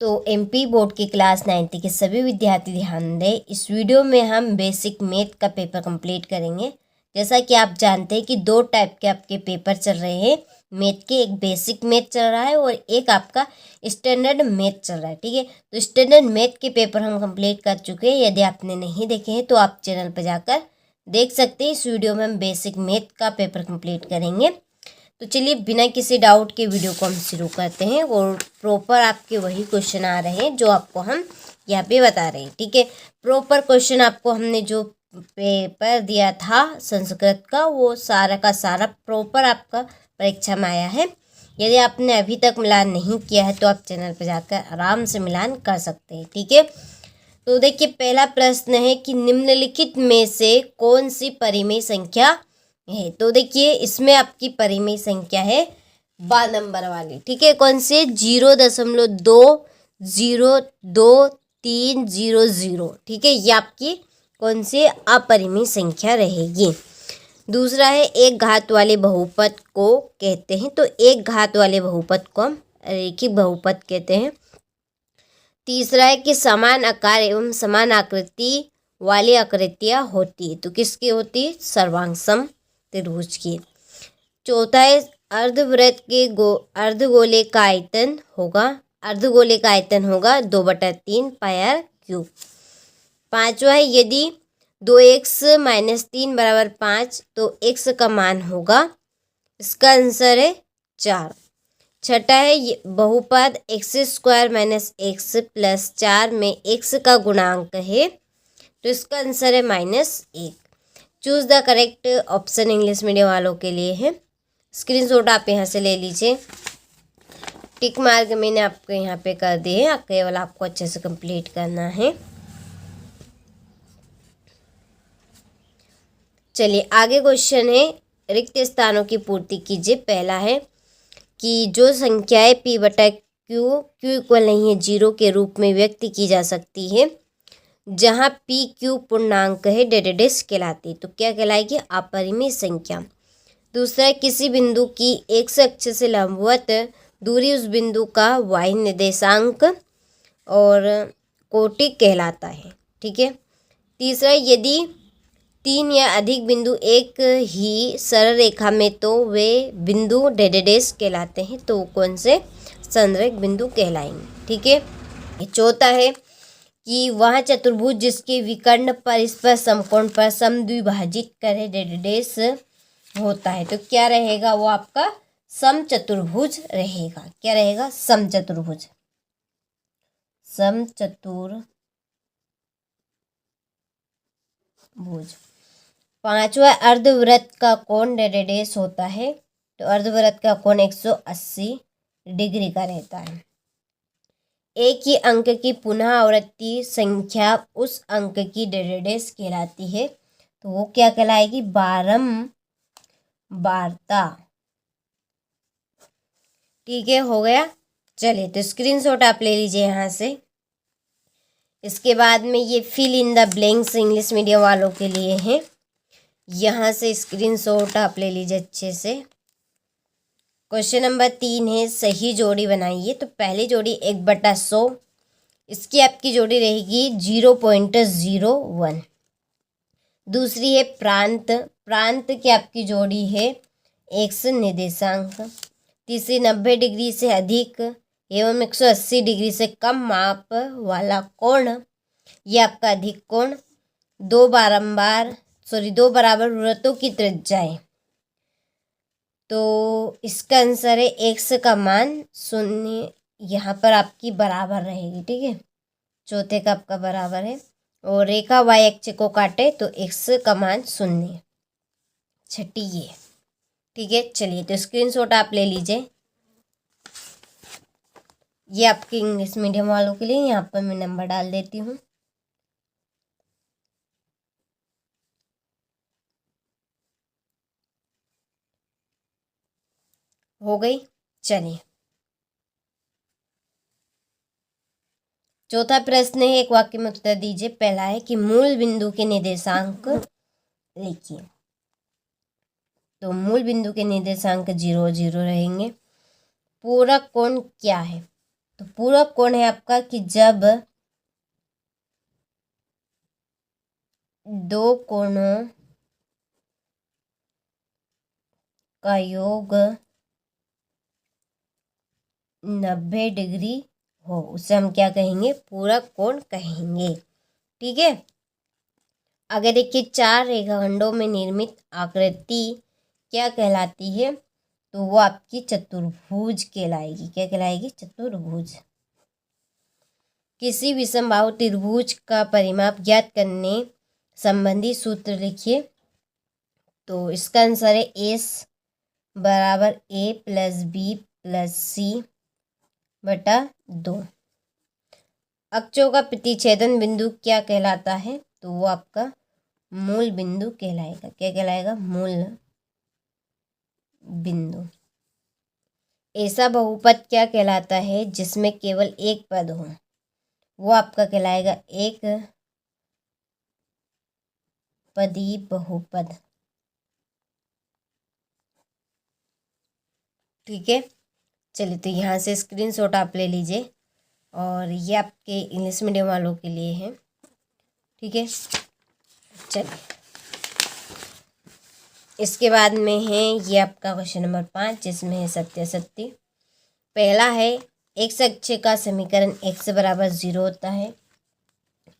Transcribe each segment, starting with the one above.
तो MP board की class 9th के सभी विद्यार्थी ध्यान दें। इस वीडियो में हम बेसिक मैथ का पेपर कंप्लीट करेंगे। जैसा कि आप जानते हैं कि दो टाइप के आपके पेपर चल रहे हैं मैथ के, एक बेसिक मैथ चल रहा है और एक आपका स्टैंडर्ड मैथ चल रहा है। ठीक है, तो स्टैंडर्ड मैथ के पेपर हम कंप्लीट कर चुके हैं। यदि आपने नहीं देखे हैं तो आप चैनल पर जाकर देख सकते हैं। इस वीडियो में हम बेसिक मैथ का पेपर कंप्लीट करेंगे। तो चलिए बिना किसी डाउट के वीडियो को हम शुरू करते हैं और प्रॉपर आपके वही क्वेश्चन आ रहे हैं जो आपको हम यहाँ पे बता रहे हैं। ठीक है, प्रॉपर क्वेश्चन आपको हमने जो पेपर दिया था संस्कृत का वो सारा का सारा प्रॉपर आपका परीक्षा में आया है। यदि आपने अभी तक मिलान नहीं किया है तो आप चैनल पर जाकर आराम से मिलान कर सकते हैं। ठीक है, तो देखिए पहला प्रश्न है कि निम्नलिखित में से कौन सी परिमेय संख्या है। तो देखिए इसमें आपकी परिमेय संख्या है 12 नंबर वाली। ठीक है, कौन से 0.2022300। ठीक है, ये आपकी कौन सी अपरिमेय संख्या रहेगी। दूसरा है एक घात वाले बहुपद को कहते हैं। तो एक घात वाले बहुपद को हम रैखिक बहुपद कहते हैं। तीसरा है कि समान आकार एवं समान आकृति वाली आकृतियाँ होती है। तो किसकी होती है? सर्वांग त्रिभुज की। चौथा है अर्धवृत्त के अर्धगोले का आयतन होगा 2/3 πr³। पांचवा है यदि 2x - 3 = 5 तो x का मान होगा, इसका आंसर है 4। छठा है बहुपद x² - x + 4 में x का गुणांक है तो इसका आंसर है -1। Choose the correct option English medium वालों के लिए है। स्क्रीनशॉट आप यहाँ से ले लीजिए। टिक मार्क मैंने आपको यहाँ पे कर दिए हैं, केवल आपको अच्छे से कंप्लीट करना है। चलिए आगे क्वेश्चन है रिक्त स्थानों की पूर्ति कीजिए। पहला है कि जो संख्याएं p/q इक्वल नहीं है 0 के रूप में व्यक्त की जा सकती है जहां pq पूर्णांक है डेडेडेस कहलाती। तो क्या कहलाएगी? अपरिमेय संख्या। दूसरा है किसी बिंदु की x अक्ष से लंबवत दूरी उस बिंदु का y निर्देशांक और कोटि कहलाता है। ठीक है। तीसरा यदि 3 या अधिक बिंदु एक ही सरल रेखा में तो वे बिंदु डेडेडेस कहलाते हैं। तो कौन से? संरेख बिंदु कहलाएंगे। ठीक है। चौथा है कि वह चतुर्भुज जिसके विकर्ण परस्पर समकोण पर समद्विभाजित करे डेडेडेस होता है। तो क्या रहेगा? वो आपका समचतुर्भुज रहेगा। क्या रहेगा? समचतुर्भुज। पांचवा अर्धवृत्त का कोण डेडेडेस होता है। तो अर्धवृत्त का कोण 180 डिग्री का रहता है। एक ही अंक की पुनः आवृत्ति संख्या उस अंक की डेडेडेस कहलाती है। तो वो क्या कहलाएगी? बारंबारता। ठीक है, हो गया। चलिए तो स्क्रीनशॉट आप ले लीजिए यहाँ से। इसके बाद में ये fill in the blanks English medium वालों के लिए है। यहाँ से स्क्रीनशॉट आप ले लीजिए अच्छे से। क्वेश्चन नंबर 3 है सही जोड़ी बनाइए। तो पहली जोड़ी 1/100, इसकी आपकी जोड़ी रहेगी 0.01। दूसरी है प्रांत की आपकी जोड़ी है x निर्देशांक। तीसरी 90 डिग्री से अधिक एवं 180 डिग्री से कम माप वाला कोण, ये आपका अधिक कोण। दो बराबर वृत्तों की त्रिज्याएं। तो इसका आंसर है x का मान 0, यहाँ पर आपकी बराबर रहेगी। ठीक है, चौथे का आपका बराबर है और रेखा y अक्ष को काटे तो x का मान 0। छठी ये। ठीक है, चलिए तो स्क्रीनशॉट आप ले लीजिए। ये आपके इंग्लिश मीडियम वालों के लिए, यहाँ पर मैं नंबर डाल देती हूँ। हो गई। चलिए चौथा प्रश्न है, एक वाक्य में उत्तर दीजिए। पहला है कि मूल बिंदु के निर्देशांक लिखिए। तो मूल बिंदु के निर्देशांक 0, 0 रहेंगे। पूरक कोण क्या है? तो पूरक कोण है आपका कि जब दो कोणों का योग 90 डिग्री हो, उसे हम क्या कहेंगे? पूरक कोण कहेंगे। ठीक है। आगे देखिए, 4 रेखाखंडों में निर्मित आकृति क्या कहलाती है? तो वो आपकी चतुर्भुज कहलाएगी। क्या कहलाएगी? चतुर्भुज। किसी विषमबाहु त्रिभुज का परिमाप ज्ञात करने संबंधी सूत्र लिखिए। तो इसका आंसर है एस बराबर ए प्लस बी प्लस सी बटा 2। अक्षों का प्रतिच्छेदन बिंदु क्या कहलाता है? तो वो आपका मूल बिंदु कहलाएगा। क्या कहलाएगा? मूल बिंदु। ऐसा बहुपद क्या कहलाता है जिसमें केवल एक पद हो? वो आपका कहलाएगा एक पदी बहुपद। ठीक है। चलिए, तो यहाँ से स्क्रीनशॉट आप ले लीजिए, और ये आपके इंग्लिश मीडियम वालों के लिए है। ठीक है। चलिए, इसके बाद में है ये आपका क्वेश्चन नंबर 5, जिसमें है सत्य सत्य। पहला है, एक अक्ष का समीकरण x बराबर 0 होता है।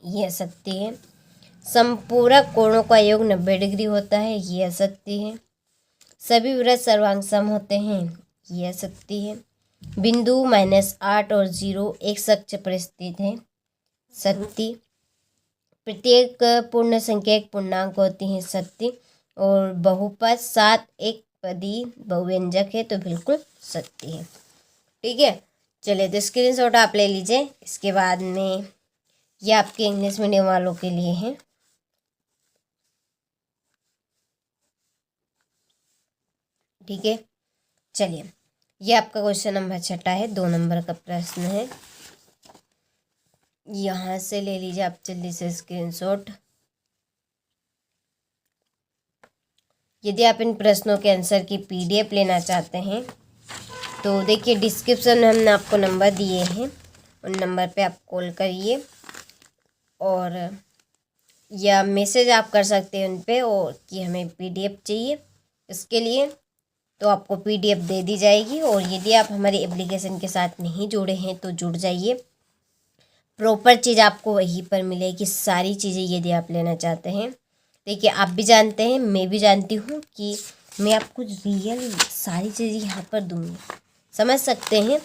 यह असत्य है। संपूरक कोणों का योग 90 डिग्री होता है। यह असत्य है। सभी वृत्त सर्वांग सम होते हैं। यह असत्य है। बिंदु -8 और 0 एक अक्ष पर स्थित है। सत्य। प्रत्येक पूर्ण संख्या एक पूर्णांक होती है। सत्य। और बहुपद 7 एक पदी बहुव्यंजक है, तो बिल्कुल सत्य है। ठीक है। चलिए, तो स्क्रीनशॉट आप ले लीजिए। इसके बाद में ये आपके इंग्लिश मीडियम वालों के लिए है। ठीक है। चलिए, ये आपका क्वेश्चन नंबर 6 है, 2 नंबर का प्रश्न है। यहाँ से ले लीजिए आप जल्दी से स्क्रीनशॉट। यदि आप इन प्रश्नों के आंसर की PDF लेना चाहते हैं, तो देखिए डिस्क्रिप्शन में हमने आपको नंबर दिए हैं, उन नंबर पे आप कॉल करिए, और या मैसेज आप कर सकते हैं उन पे, और कि हमें PDF चाहिए। इसके लिए तो आपको PDF दे दी जाएगी। और यदि आप हमारी एप्लीकेशन के साथ नहीं जुड़े हैं तो जुड़ जाइए। प्रॉपर चीज़ आपको वहीं पर मिलेगी, सारी चीज़ें यदि आप लेना चाहते हैं। देखिए, आप भी जानते हैं, मैं भी जानती हूँ कि मैं आपको रियल सारी चीज़ें यहाँ पर दूँगी। समझ सकते हैं?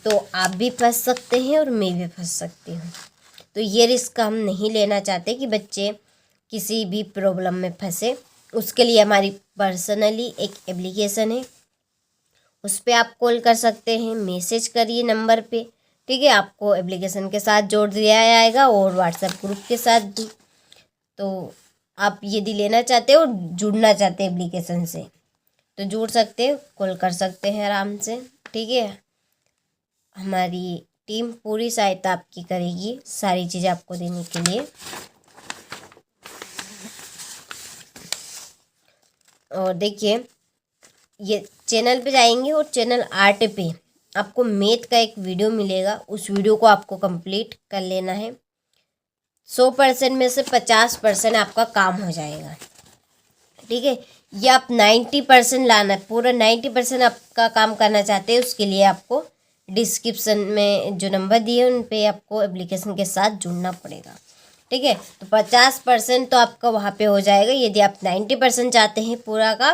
तो आप भी फंस सकते हैं और मैं भी फंस सकती हूँ। तो ये रिस्क हम नहीं लेना चाहते कि बच्चे किसी भी प्रॉब्लम में फंसे। उसके लिए हमारी पर्सनली एक एप्लीकेशन है, उस पर आप कॉल कर सकते हैं, मैसेज करिए नंबर पे। ठीक है। आपको एप्लीकेशन के साथ जोड़ दिया जाएगा और व्हाट्सएप ग्रुप के साथ भी। तो आप यदि लेना चाहते हो, जुड़ना चाहते हैं एप्लीकेशन से, तो जुड़ सकते हैं, कॉल कर सकते हैं आराम से। ठीक है। हमारी टीम पूरी सहायता आपकी करेगी सारी चीज़ें आपको देने के लिए। और देखिए, ये चैनल पे जाएंगे और चैनल 8 पे आपको मैथ का एक वीडियो मिलेगा। उस वीडियो को आपको कंप्लीट कर लेना है। 100% में से 50% आपका काम हो जाएगा। ठीक है। ये आप 90% लाना है, पूरा 90% आपका काम करना चाहते हैं, उसके लिए आपको डिस्क्रिप्शन में जो नंबर दिए उन पे आपको एप्लीकेशन के साथ जुड़ना पड़ेगा। ठीक है। तो 50% तो आपका वहाँ पे हो जाएगा। यदि आप 90% चाहते हैं पूरा का,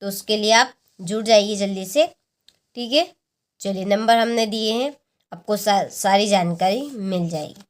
तो उसके लिए आप जुड़ जाइए जल्दी से। ठीक है। चलिए, नंबर हमने दिए हैं, आपको सारी जानकारी मिल जाएगी।